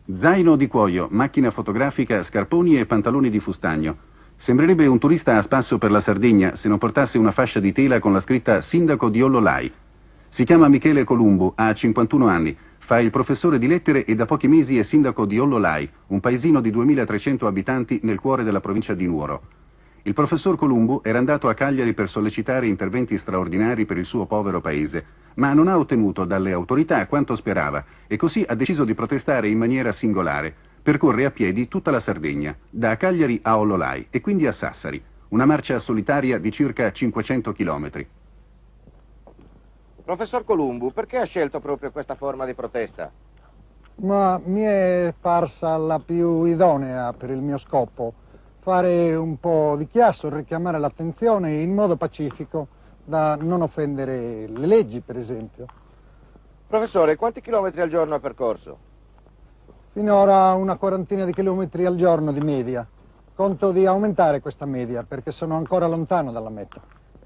Zaino di cuoio, macchina fotografica, scarponi e pantaloni di fustagno. Sembrerebbe un turista a spasso per la Sardegna se non portasse una fascia di tela con la scritta Sindaco di Ollolai. Si chiama Michele Columbu, ha 51 anni, fa il professore di lettere e da pochi mesi è sindaco di Ollolai, un paesino di 2300 abitanti nel cuore della provincia di Nuoro. Il professor Columbu era andato a Cagliari per sollecitare interventi straordinari per il suo povero paese, ma non ha ottenuto dalle autorità quanto sperava e così ha deciso di protestare in maniera singolare. Percorre a piedi tutta la Sardegna, da Cagliari a Ollolai e quindi a Sassari, una marcia solitaria di circa 500 chilometri. Professor Columbu, perché ha scelto proprio questa forma di protesta? Ma mi è parsa la più idonea per il mio scopo. Fare un po' di chiasso, richiamare l'attenzione in modo pacifico, da non offendere le leggi, per esempio. Professore, quanti chilometri al giorno ha percorso? Finora una quarantina di chilometri al giorno di media. Conto di aumentare questa media perché sono ancora lontano dalla meta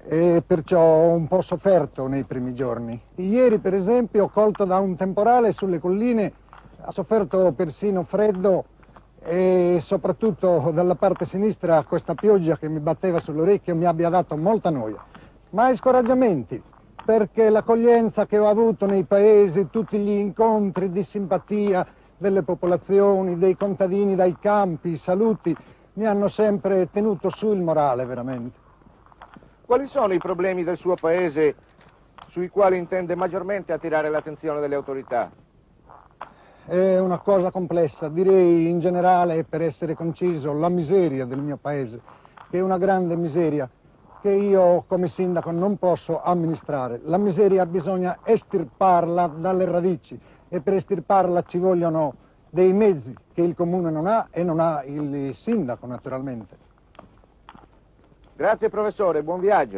e perciò ho un po' sofferto nei primi giorni. Ieri, per esempio, colto da un temporale sulle colline, ha sofferto persino freddo e soprattutto dalla parte sinistra questa pioggia che mi batteva sull'orecchio mi abbia dato molta noia. Ma scoraggiamenti, perché l'accoglienza che ho avuto nei paesi, tutti gli incontri di simpatia delle popolazioni, dei contadini, dai campi, i saluti, mi hanno sempre tenuto su il morale, veramente. Quali sono i problemi del suo paese sui quali intende maggiormente attirare l'attenzione delle autorità? È una cosa complessa, direi in generale, per essere conciso, la miseria del mio paese, che è una grande miseria che io come sindaco non posso amministrare. La miseria bisogna estirparla dalle radici e per estirparla ci vogliono dei mezzi che il comune non ha e non ha il sindaco naturalmente. Grazie professore, buon viaggio.